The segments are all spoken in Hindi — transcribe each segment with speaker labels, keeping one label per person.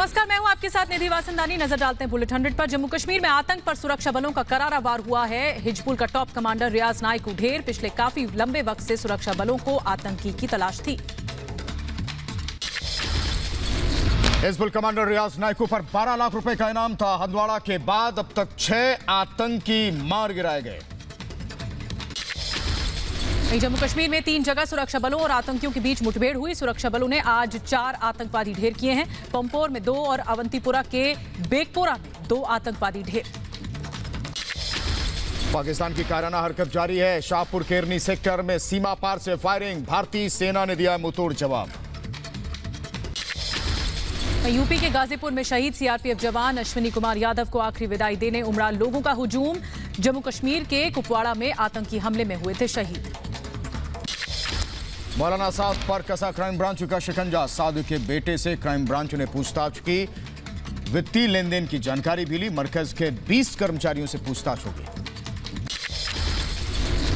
Speaker 1: नमस्कार, मैं हूं आपके साथ निधि वासंदानी। नजर डालते हैं बुलेटिन 100 पर। जम्मू कश्मीर में आतंक पर सुरक्षा बलों का करारा वार हुआ है। हिजबुल का टॉप कमांडर रियाज नाइक को ढेर। पिछले काफी लंबे वक्त से सुरक्षा बलों को आतंकी की तलाश थी।
Speaker 2: हिजबुल कमांडर रियाज नाइक पर 12 लाख रुपए का इनाम था। हंदवाड़ा के बाद अब तक 6 आतंकी मार गिराए गए।
Speaker 1: जम्मू कश्मीर में 3 जगह सुरक्षा बलों और आतंकियों के बीच मुठभेड़ हुई। सुरक्षा बलों ने आज 4 आतंकवादी ढेर किए हैं। पंपोर में 2 और अवंतीपुरा के बेगपोरा में 2 आतंकवादी ढेर।
Speaker 2: पाकिस्तान की कायराना हरकत जारी है। शाहपुर केरनी सेक्टर में सीमा पार से फायरिंग। भारतीय सेना ने दिया मुंहतोड़ जवाब।
Speaker 1: यूपी के गाजीपुर में शहीद सीआरपीएफ जवान अश्विनी कुमार यादव को आखिरी विदाई देने उमड़ा लोगों का हुजूम। जम्मू कश्मीर के कुपवाड़ा में आतंकी हमले में हुए थे शहीद।
Speaker 2: मौलाना साद पर कसा क्राइम ब्रांच का शिकंजा। साधु के बेटे से क्राइम ब्रांच ने पूछताछ की। वित्तीय लेन देन की जानकारी भी ली। मरकज के 20 कर्मचारियों से पूछताछ होगी।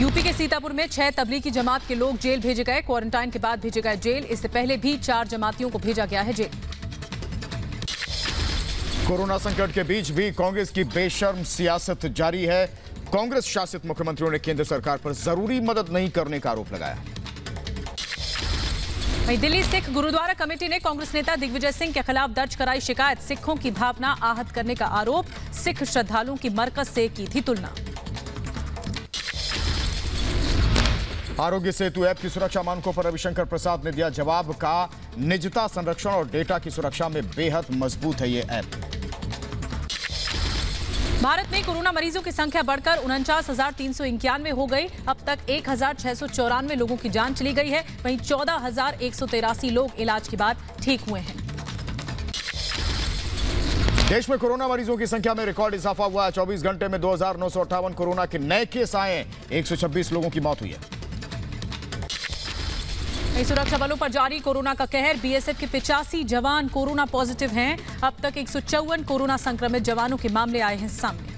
Speaker 1: यूपी के सीतापुर में 6 तबलीगी जमात के लोग जेल भेजे गए। क्वारंटाइन के बाद भेजे गए जेल। इससे पहले भी 4 जमातियों को भेजा गया है जेल।
Speaker 2: कोरोना संकट के बीच भी कांग्रेस की बेशर्म सियासत जारी है। कांग्रेस शासित मुख्यमंत्रियों ने केंद्र सरकार पर जरूरी मदद नहीं करने का आरोप लगाया।
Speaker 1: वहीं दिल्ली सिख गुरुद्वारा कमेटी ने कांग्रेस नेता दिग्विजय सिंह के खिलाफ दर्ज कराई शिकायत। सिखों की भावना आहत करने का आरोप। सिख श्रद्धालुओं की मरकज से की थी तुलना।
Speaker 2: आरोग्य सेतु ऐप की सुरक्षा मानकों पर रविशंकर प्रसाद ने दिया जवाब। का निजता संरक्षण और डेटा की सुरक्षा में बेहद मजबूत है ये ऐप।
Speaker 1: भारत में कोरोना मरीजों की संख्या बढ़कर 49,391 हो गई। अब तक 1,694 लोगों की जान चली गई है। वहीं 14,183 लोग इलाज के बाद ठीक हुए हैं।
Speaker 2: देश में कोरोना मरीजों की संख्या में रिकॉर्ड इजाफा हुआ है। 24 घंटे में 2,958 कोरोना के नए केस आए। 126 लोगों की मौत हुई है।
Speaker 1: सुरक्षा बलों पर जारी कोरोना का कहर। बीएसएफ के 85 जवान कोरोना पॉजिटिव हैं। अब तक 154 कोरोना संक्रमित जवानों के मामले आए हैं सामने।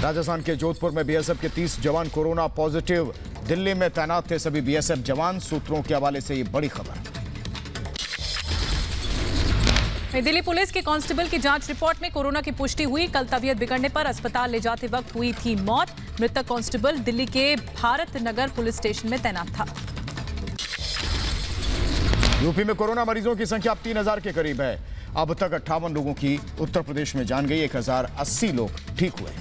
Speaker 2: राजस्थान के जोधपुर में बीएसएफ के 30 जवान कोरोना पॉजिटिव। दिल्ली में तैनात थे सभी बीएसएफ जवान। सूत्रों के हवाले से ये बड़ी खबर।
Speaker 1: दिल्ली पुलिस के कांस्टेबल की जांच रिपोर्ट में कोरोना की पुष्टि हुई। कल तबीयत बिगड़ने पर अस्पताल ले जाते वक्त हुई थी मौत। मृतक कांस्टेबल दिल्ली के भारत नगर पुलिस स्टेशन में तैनात था।
Speaker 2: यूपी में कोरोना मरीजों की संख्या अब 3,000 के करीब है। अब तक 58 लोगों की उत्तर प्रदेश में जान गई। 1,080 लोग ठीक हुए।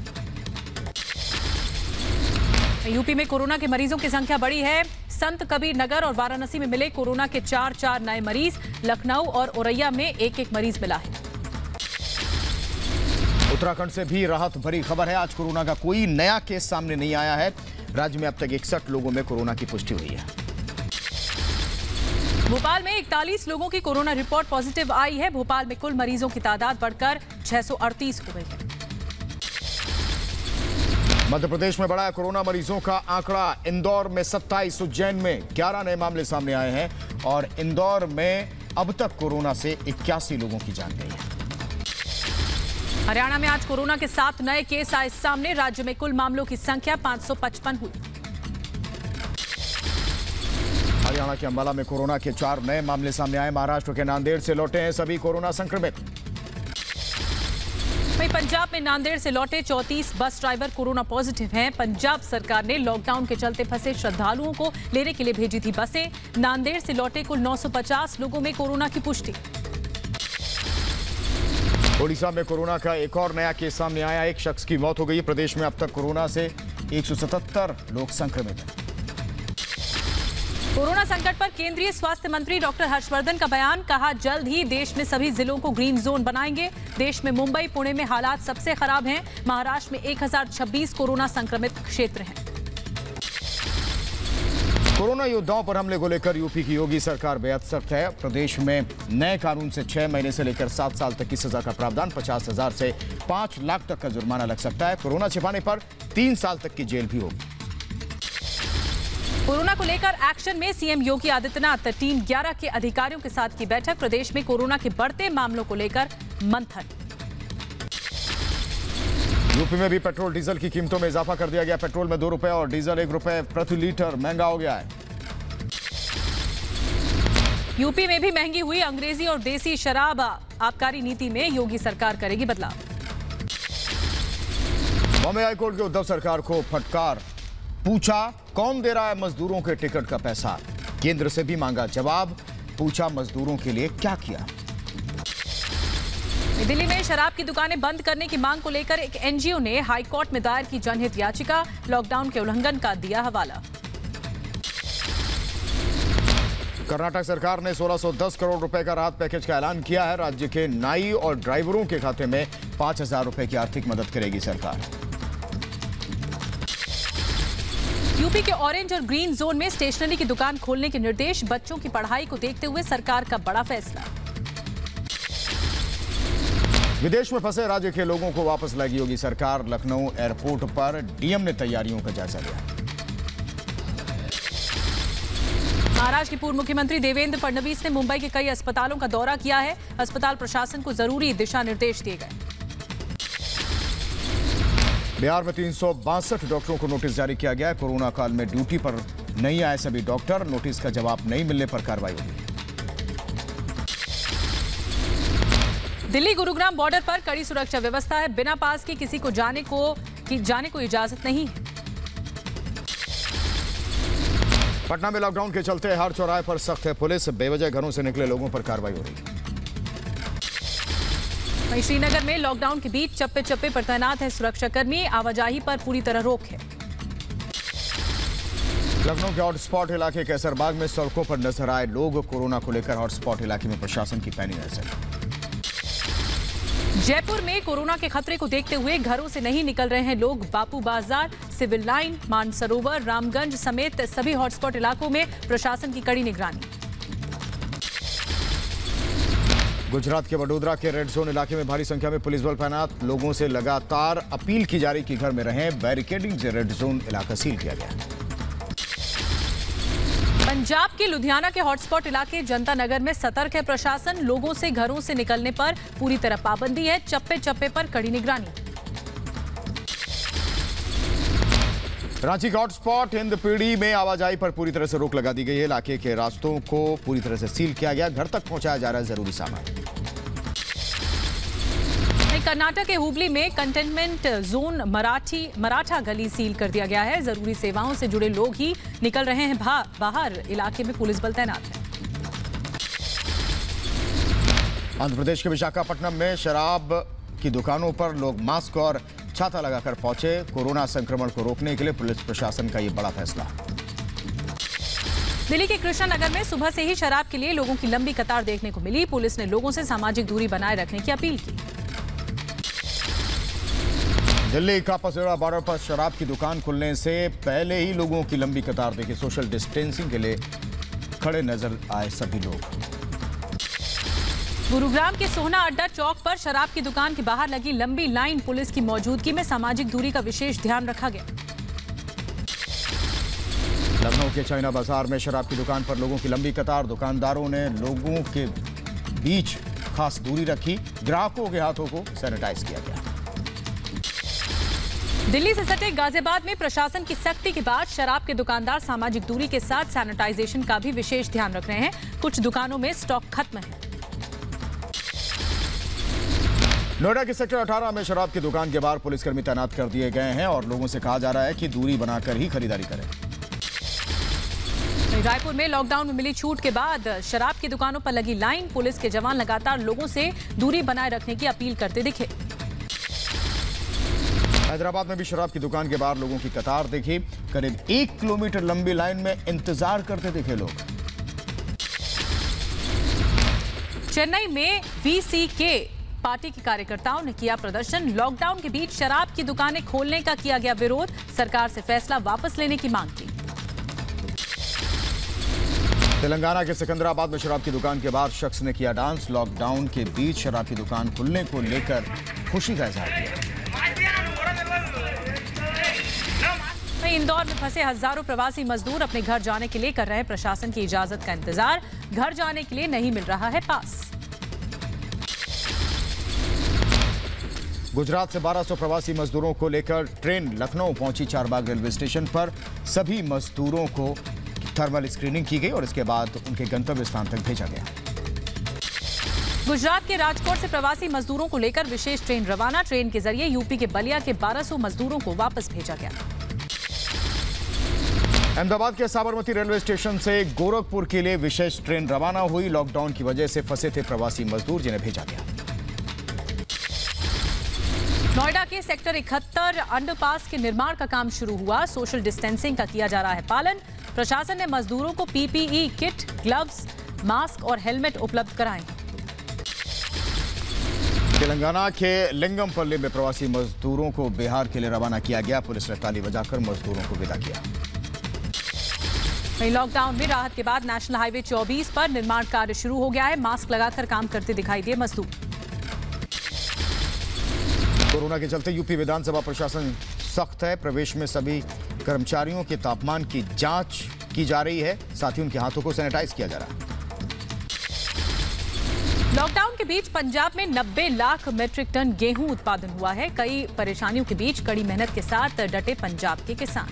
Speaker 1: यूपी में कोरोना के मरीजों की संख्या बढ़ी है। संत कबीर नगर और वाराणसी में मिले कोरोना के 4 नए मरीज। लखनऊ और औरैया में 1 मरीज मिला है।
Speaker 2: उत्तराखंड से भी राहत भरी खबर है। आज कोरोना का कोई नया केस सामने नहीं आया है। राज्य में अब तक 61 लोगों में कोरोना की पुष्टि हुई है।
Speaker 1: भोपाल में 41 लोगों की कोरोना रिपोर्ट पॉजिटिव आई है। भोपाल में कुल मरीजों की तादाद बढ़कर 638 हो गई है।
Speaker 2: मध्य प्रदेश में बढ़ा है कोरोना मरीजों का आंकड़ा। इंदौर में 27, उज्जैन में 11 नए मामले सामने आए हैं और इंदौर में अब तक कोरोना से 81 लोगों की जान गई है।
Speaker 1: हरियाणा में आज कोरोना के 7 नए केस आए सामने। राज्य में कुल मामलों की संख्या 555 हुई।
Speaker 2: हरियाणा के अंबाला में कोरोना के 4 नए मामले सामने आए। महाराष्ट्र के नांदेड़ से लौटे हैं सभी कोरोना संक्रमित।
Speaker 1: वहीं पंजाब में नांदेड़ से लौटे 34 बस ड्राइवर कोरोना पॉजिटिव हैं। पंजाब सरकार ने लॉकडाउन के चलते फंसे श्रद्धालुओं को लेने के लिए भेजी थी बसें। नांदेड़ से लौटे कुल 950 लोगों में कोरोना की पुष्टि।
Speaker 2: ओडिशा में कोरोना का एक और नया केस सामने आया। 1 शख्स की मौत हो गई। प्रदेश में अब तक कोरोना से 177 लोग संक्रमित हैं।
Speaker 1: कोरोना संकट पर केंद्रीय स्वास्थ्य मंत्री डॉक्टर हर्षवर्धन का बयान। कहा, जल्द ही देश में सभी जिलों को ग्रीन जोन बनाएंगे। देश में मुंबई, पुणे में हालात सबसे खराब हैं। महाराष्ट्र में 1026 कोरोना संक्रमित क्षेत्र हैं।
Speaker 2: कोरोना योद्धाओं पर हमले को लेकर यूपी की योगी सरकार बेहद सख्त है। प्रदेश में नए कानून से 6 महीने से लेकर 7 साल तक की सजा का प्रावधान। 50,000 से 5 लाख तक का जुर्माना लग सकता है। कोरोना छिपाने पर 3 साल तक की जेल भी होगी।
Speaker 1: कोरोना को लेकर एक्शन में सीएम योगी आदित्यनाथ। टीम 11 के अधिकारियों के साथ की बैठक। प्रदेश में कोरोना के बढ़ते मामलों को लेकर मंथन।
Speaker 2: यूपी में भी पेट्रोल डीजल की कीमतों में इजाफा कर दिया गया। पेट्रोल में 2 रुपए और डीजल 1 रुपए प्रति लीटर महंगा हो गया है।
Speaker 1: यूपी में भी महंगी हुई अंग्रेजी और देसी शराब। आबकारी नीति में योगी सरकार करेगी बदलाव।
Speaker 2: बॉम्बे हाईकोर्ट के उद्धव सरकार को फटकार, पूछा कौन दे रहा है मजदूरों के टिकट का पैसा, केंद्र से भी मांगा जवाब, पूछा मजदूरों के लिए क्या किया।
Speaker 1: दिल्ली में शराब की दुकानें बंद करने की मांग को लेकर एक एनजीओ ने हाईकोर्ट में दायर की जनहित याचिका, लॉकडाउन के उल्लंघन का दिया हवाला।
Speaker 2: कर्नाटक सरकार ने 1610 करोड़ रुपए का राहत पैकेज का ऐलान किया है। राज्य के नाई और ड्राइवरों के खाते में 5000 रुपए की आर्थिक मदद करेगी सरकार।
Speaker 1: यूपी के ऑरेंज और ग्रीन जोन में स्टेशनरी की दुकान खोलने के निर्देश, बच्चों की पढ़ाई को देखते हुए सरकार का बड़ा फैसला।
Speaker 2: विदेश में फंसे राज्य के लोगों को वापस लाएगी योगी सरकार। लखनऊ एयरपोर्ट पर डीएम ने तैयारियों का जायजा लिया।
Speaker 1: महाराष्ट्र के पूर्व मुख्यमंत्री देवेंद्र फडणवीस ने मुंबई के कई अस्पतालों का दौरा किया है। अस्पताल प्रशासन को जरूरी दिशा निर्देश दिए गए।
Speaker 2: बिहार में 362 डॉक्टरों को नोटिस जारी किया गया है। कोरोना काल में ड्यूटी पर नहीं आए सभी डॉक्टर, नोटिस का जवाब नहीं मिलने पर कार्रवाई होगी।
Speaker 1: दिल्ली गुरुग्राम बॉर्डर पर कड़ी सुरक्षा व्यवस्था है। बिना पास के किसी को जाने को इजाजत नहीं है।
Speaker 2: पटना में लॉकडाउन के चलते हर चौराहे पर सख्त है पुलिस, बेवजह घरों से निकले लोगों पर कार्रवाई हो रही है।
Speaker 1: वहीं श्रीनगर में लॉकडाउन के बीच चप्पे चप्पे पर तैनात है सुरक्षाकर्मी, आवाजाही पर पूरी तरह रोक है।
Speaker 2: लखनऊ के हॉटस्पॉट इलाके कैसरबाग में सड़कों पर नजर आए लोग, कोरोना को लेकर हॉटस्पॉट इलाके में प्रशासन की पैनी नजर।
Speaker 1: जयपुर में कोरोना के खतरे को देखते हुए घरों से नहीं निकल रहे हैं लोग। बापू बाजार, सिविल लाइन, मानसरोवर, रामगंज समेत सभी हॉटस्पॉट इलाकों में प्रशासन की कड़ी निगरानी।
Speaker 2: गुजरात के वडोदरा के रेड जोन इलाके में भारी संख्या में पुलिस बल तैनात, लोगों से लगातार अपील की जा रही कि घर में रहें। बैरिकेडिंग से रेड जोन इलाका सील किया गया।
Speaker 1: पंजाब के लुधियाना के हॉटस्पॉट इलाके जनता नगर में सतर्क है प्रशासन, लोगों से घरों से निकलने पर पूरी तरह पाबंदी है। चप्पे चप्पे पर कड़ी निगरानी।
Speaker 2: रांची का हॉटस्पॉट हिंदपीढ़ी में आवाजाही पर पूरी तरह से रोक लगा दी गई है। इलाके के रास्तों को पूरी तरह से सील किया गया, घर तक पहुंचाया जा रहा है जरूरी सामान।
Speaker 1: कर्नाटक के हुबली में कंटेनमेंट जोन मराठा गली सील कर दिया गया है। जरूरी सेवाओं से जुड़े लोग ही निकल रहे हैं बाहर। इलाके में पुलिस बल तैनात है।
Speaker 2: आंध्र प्रदेश के विशाखापट्टनम में शराब की दुकानों पर लोग मास्क और छाता लगाकर पहुंचे। कोरोना संक्रमण को रोकने के लिए पुलिस प्रशासन का ये बड़ा फैसला।
Speaker 1: दिल्ली के कृष्णा नगर में सुबह से ही शराब के लिए लोगों की लंबी कतार देखने को मिली। पुलिस ने लोगों से सामाजिक दूरी बनाए रखने की अपील की।
Speaker 2: दिल्ली कापासेड़ा बॉर्डर पर शराब की दुकान खुलने से पहले ही लोगों की लंबी कतार देखी। सोशल डिस्टेंसिंग के लिए खड़े नजर आए सभी लोग।
Speaker 1: गुरुग्राम के सोहना अड्डा चौक पर शराब की दुकान के बाहर लगी लंबी लाइन, पुलिस की मौजूदगी में सामाजिक दूरी का विशेष ध्यान रखा गया।
Speaker 2: लखनऊ के चाइना बाजार में शराब की दुकान पर लोगों की लंबी कतार, दुकानदारों ने लोगों के बीच खास दूरी रखी, ग्राहकों के हाथों को सैनिटाइज किया गया।
Speaker 1: दिल्ली से सटे गाजियाबाद में प्रशासन की सख्ती के बाद शराब के दुकानदार सामाजिक दूरी के साथ सैनिटाइजेशन का भी विशेष ध्यान रख रहे हैं। कुछ दुकानों में स्टॉक खत्म है।
Speaker 2: नोएडा के सेक्टर 18 में शराब की दुकान के बाहर पुलिसकर्मी तैनात कर दिए गए हैं और लोगों से कहा जा रहा है कि दूरी बनाकर ही खरीदारी करें।
Speaker 1: रायपुर में लॉकडाउन में मिली छूट के बाद शराब की दुकानों पर लगी लाइन, पुलिस के जवान लगातार लोगों से दूरी बनाए रखने की अपील करते दिखे।
Speaker 2: हैदराबाद में भी शराब की दुकान के बाहर लोगों की कतार देखी। करीब 1 किलोमीटर लंबी लाइन में इंतजार करते दिखे लोग।
Speaker 1: चेन्नई में VCK पार्टी के कार्यकर्ताओं ने किया प्रदर्शन। लॉकडाउन के बीच शराब की दुकानें खोलने का किया गया विरोध, सरकार से फैसला वापस लेने की मांग की।
Speaker 2: तेलंगाना के सिकंदराबाद में शराब की दुकान के बाहर शख्स ने किया डांस। लॉकडाउन के बीच शराब की दुकान खुलने को लेकर खुशी का इजहार किया।
Speaker 1: इंदौर में फंसे हजारों प्रवासी मजदूर अपने घर जाने के लिए कर रहे हैं प्रशासन की इजाजत का इंतजार। घर जाने के लिए नहीं मिल रहा है पास।
Speaker 2: गुजरात से 1200 प्रवासी मजदूरों को लेकर ट्रेन लखनऊ पहुंची। चारबाग रेलवे स्टेशन पर सभी मजदूरों को थर्मल स्क्रीनिंग की गई और इसके बाद उनके गंतव्य स्थान तक भेजा गया।
Speaker 1: गुजरात के राजकोट से प्रवासी मजदूरों को लेकर विशेष ट्रेन रवाना। ट्रेन के जरिए यूपी के बलिया के 1200 मजदूरों को वापस भेजा गया।
Speaker 2: अहमदाबाद के साबरमती रेलवे स्टेशन से गोरखपुर के लिए विशेष ट्रेन रवाना हुई। लॉकडाउन की वजह से फंसे थे प्रवासी मजदूर, जिन्हें भेजा गया।
Speaker 1: नोएडा के सेक्टर 71 अंडरपास के निर्माण का काम शुरू हुआ। सोशल डिस्टेंसिंग का किया जा रहा है पालन। प्रशासन ने मजदूरों को पीपीई किट, ग्लव्स, मास्क और हेलमेट उपलब्ध कराए।
Speaker 2: तेलंगाना के लिंगमपल्ली में प्रवासी मजदूरों को बिहार के लिए रवाना किया गया। पुलिस ने ताली बजाकर मजदूरों को विदा किया।
Speaker 1: वहीं लॉकडाउन में राहत के बाद नेशनल हाईवे 24 पर निर्माण कार्य शुरू हो गया है। मास्क लगाकर काम करते दिखाई दिए मजदूर।
Speaker 2: कोरोना के चलते यूपी विधानसभा प्रशासन सख्त है। प्रवेश में सभी कर्मचारियों के तापमान की जांच की जा रही है, साथ ही उनके हाथों को सैनिटाइज किया जा रहा है।
Speaker 1: लॉकडाउन के बीच पंजाब में 90 लाख मीट्रिक टन गेहूं उत्पादन हुआ है। कई परेशानियों के बीच कड़ी मेहनत के साथ डटे पंजाब के किसान।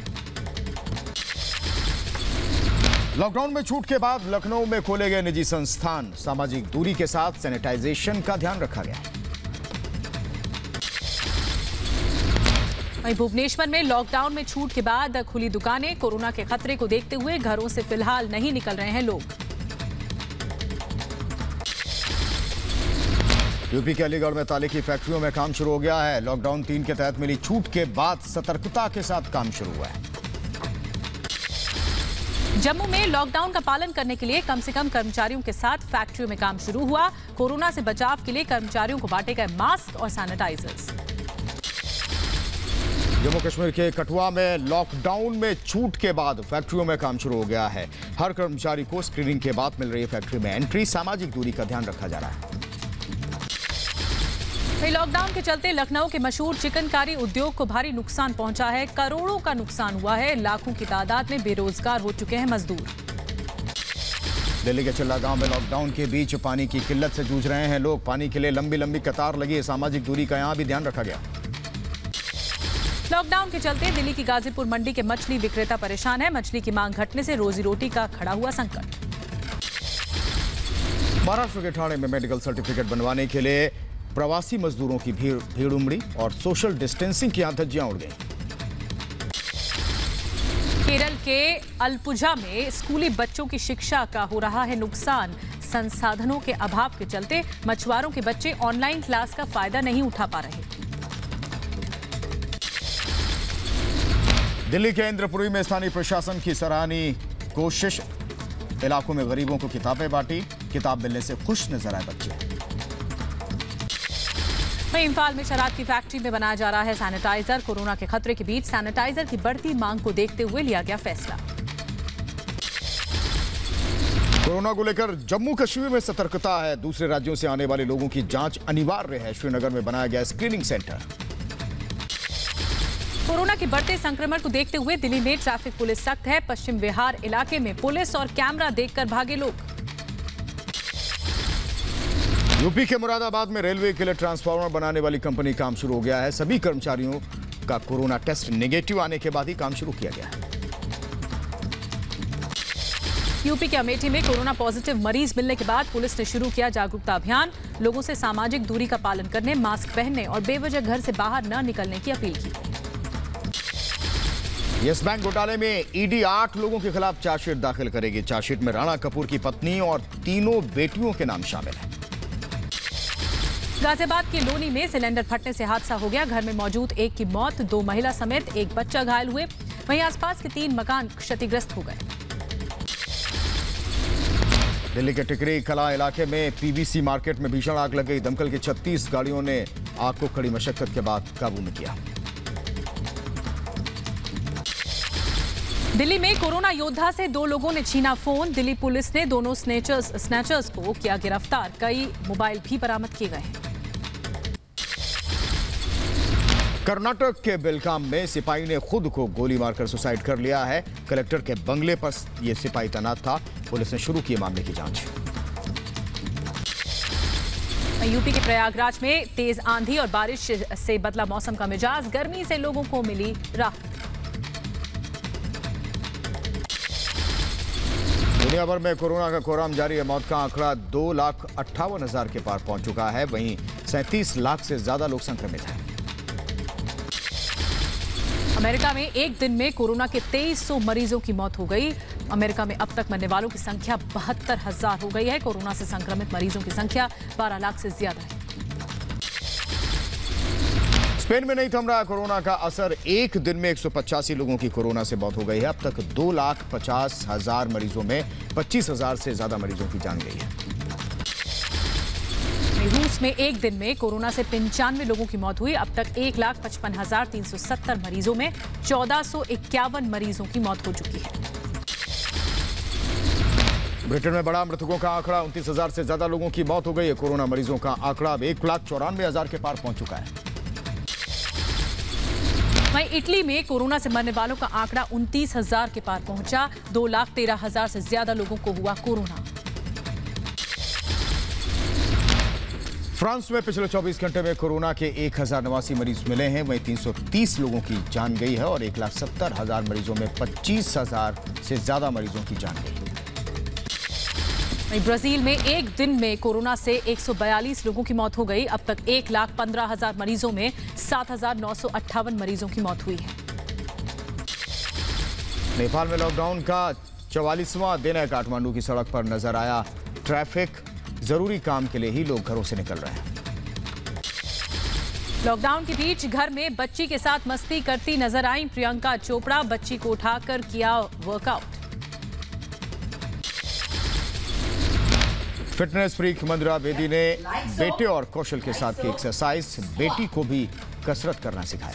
Speaker 2: लॉकडाउन में छूट के बाद लखनऊ में खोले गए निजी संस्थान। सामाजिक दूरी के साथ सैनिटाइजेशन का ध्यान रखा गया।
Speaker 1: वहीं भुवनेश्वर में लॉकडाउन में छूट के बाद खुली दुकानें। कोरोना के खतरे को देखते हुए घरों से फिलहाल नहीं निकल रहे हैं लोग।
Speaker 2: यूपी के अलीगढ़ में ताले की फैक्ट्रियों में काम शुरू हो गया है। लॉकडाउन 3 के तहत मिली छूट के बाद सतर्कता के साथ काम शुरू हुआ है।
Speaker 1: जम्मू में लॉकडाउन का पालन करने के लिए कम से कम कर्मचारियों के साथ फैक्ट्रियों में काम शुरू हुआ। कोरोना से बचाव के लिए कर्मचारियों को बांटे गए मास्क और सैनिटाइजर्स।
Speaker 2: जम्मू कश्मीर के कठुआ में लॉकडाउन में छूट के बाद फैक्ट्रियों में काम शुरू हो गया है। हर कर्मचारी को स्क्रीनिंग के बाद मिल रही है फैक्ट्री में एंट्री। सामाजिक दूरी का ध्यान रखा जा रहा है।
Speaker 1: लॉकडाउन के चलते लखनऊ के मशहूर चिकनकारी उद्योग को भारी नुकसान पहुंचा है। करोड़ों का नुकसान हुआ है। लाखों की तादाद में बेरोजगार हो चुके हैं मजदूर।
Speaker 2: दिल्ली के चिल्ला गांव में लॉकडाउन के बीच पानी की किल्लत से जूझ रहे हैं लोग। पानी के लिए लंबी लंबी कतार लगी है। सामाजिक दूरी का यहां भी ध्यान रखा गया।
Speaker 1: लॉकडाउन के चलते दिल्ली की गाजीपुर मंडी के मछली विक्रेता परेशान है। मछली की मांग घटने से रोजी रोटी का खड़ा हुआ संकट।
Speaker 2: महाराष्ट्र के ठाणे में मेडिकल सर्टिफिकेट बनवाने के लिए प्रवासी मजदूरों की भीड़ उमड़ी और सोशल डिस्टेंसिंग की यहां धज्जियां उड़ गई।
Speaker 1: केरल के अलपुझा में स्कूली बच्चों की शिक्षा का हो रहा है नुकसान। संसाधनों के अभाव के चलते मछुआरों के बच्चे ऑनलाइन क्लास का फायदा नहीं उठा पा रहे। दिल्ली के इंद्रपुरी में स्थानीय प्रशासन की सराहनीय कोशिश। इलाकों में गरीबों को किताबें बांटी। किताब मिलने से खुश नजर आए बच्चे। इम्फाल में शराब की फैक्ट्री में बनाया जा रहा है सैनिटाइजर। कोरोना के खतरे के बीच सैनिटाइजर की बढ़ती मांग को देखते हुए लिया गया फैसला। कोरोना को लेकर जम्मू कश्मीर में सतर्कता है। दूसरे राज्यों से आने वाले लोगों की जांच अनिवार्य है। श्रीनगर में बनाया गया स्क्रीनिंग सेंटर। कोरोना के बढ़ते संक्रमण को देखते हुए दिल्ली में ट्रैफिक पुलिस सख्त है। पश्चिम विहार इलाके में पुलिस और कैमरा देखकर भागे लोग। यूपी के मुरादाबाद में रेलवे के लिए ट्रांसफार्मर बनाने वाली कंपनी काम शुरू हो गया है। सभी कर्मचारियों का कोरोना टेस्ट नेगेटिव आने के बाद ही काम शुरू किया गया है। यूपी के अमेठी में कोरोना पॉजिटिव मरीज मिलने के बाद पुलिस ने शुरू किया जागरूकता अभियान। लोगों से सामाजिक दूरी का पालन करने, मास्क पहनने और बेवजह घर से बाहर न निकलने की अपील की। यस बैंक घोटाले में ईडी 8 लोगों के खिलाफ चार्जशीट दाखिल करेगी। चार्जशीट में राणा कपूर की पत्नी और 3 बेटियों के नाम शामिल हैं। गाजियाबाद के लोनी में सिलेंडर फटने से हादसा हो गया। घर में मौजूद एक की मौत, 2 महिला समेत एक बच्चा घायल हुए। वहीं आसपास के 3 मकान क्षतिग्रस्त हो गए। दिल्ली के टिकरी कला इलाके में पीवीसी मार्केट में भीषण आग लग गई। दमकल की 36 गाड़ियों ने आग को कड़ी मशक्कत के बाद काबू में किया। दिल्ली में कोरोना योद्धा से 2 लोगों ने छीना फोन। दिल्ली पुलिस ने दोनों स्नैचर्स को किया गिरफ्तार। कई मोबाइल भी बरामद किए गए हैं। कर्नाटक के बेलगाम में सिपाही ने खुद को गोली मारकर सुसाइड कर लिया है। कलेक्टर के बंगले पर यह सिपाही तैनात था। पुलिस ने शुरू की मामले की जांच। यूपी के प्रयागराज में तेज आंधी और बारिश से बदला मौसम का मिजाज। गर्मी से लोगों को मिली राहत।
Speaker 2: दुनिया भर में कोरोना का कोहराम जारी है। मौत का आंकड़ा 2,58,000 के पार पहुंच चुका है। वहीं 37 लाख से ज्यादा लोग संक्रमित हैं।
Speaker 1: अमेरिका में एक दिन में कोरोना के 2300 मरीजों की मौत हो गई। अमेरिका में अब तक मरने वालों की संख्या 72,000 हो गई है। कोरोना से संक्रमित मरीजों की संख्या 12 लाख से ज्यादा है।
Speaker 2: स्पेन में नहीं थम रहा कोरोना का असर। एक दिन में 185 लोगों की कोरोना से मौत हो गई है। अब तक 2,50,000 मरीजों में 25,000 से ज्यादा मरीजों की जान गई है।
Speaker 1: रूस में एक दिन में कोरोना से 95 लोगों की मौत हुई। अब तक 1,55,370 मरीजों में 1,451 मरीजों की मौत हो चुकी है।
Speaker 2: ब्रिटेन में बड़ा मृतकों का आंकड़ा 29,000 से ज्यादा लोगों की मौत हो गई है। कोरोना मरीजों का आंकड़ा अब 1,94,000 के पार पहुंच चुका है।
Speaker 1: वहीं इटली में कोरोना से मरने वालों का आंकड़ा 29,000 के पार पहुंचा। 2,13,000 से ज्यादा लोगों को हुआ कोरोना।
Speaker 2: फ्रांस में पिछले 24 घंटे में कोरोना के 1,089 मरीज मिले हैं। वहीं 330 लोगों की जान गई है और 1,70,000 मरीजों में 25,000 से ज्यादा मरीजों की जान गई है।
Speaker 1: वहीं ब्राजील में एक दिन में कोरोना से 142 लोगों की मौत हो गई। अब तक 1,15,000 मरीजों में 7,958 मरीजों की मौत हुई है।
Speaker 2: नेपाल में लॉकडाउन का 44वां दिन है। काठमांडू की सड़क पर नजर आया ट्रैफिक। जरूरी काम के लिए ही लोग घरों से निकल रहे हैं।
Speaker 1: लॉकडाउन के बीच घर में बच्ची के साथ मस्ती करती नजर आई प्रियंका चोपड़ा। बच्ची को उठाकर किया वर्कआउट।
Speaker 2: फिटनेस फ्रीक मंदिरा बेदी ने बेटे और कौशल के साथ की एक्सरसाइज। बेटी को भी कसरत करना सिखाया।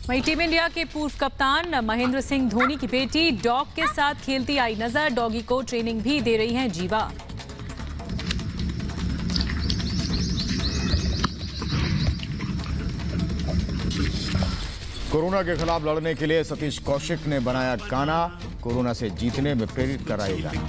Speaker 1: वहीं टीम इंडिया के पूर्व कप्तान महेंद्र सिंह धोनी की बेटी डॉग के साथ खेलती आई नजर। डॉगी को ट्रेनिंग भी दे रही हैं जीवा।
Speaker 2: कोरोना के खिलाफ लड़ने के लिए सतीश कौशिक ने बनाया गाना। कोरोना से जीतने में प्रेरित कर रहा है गाना।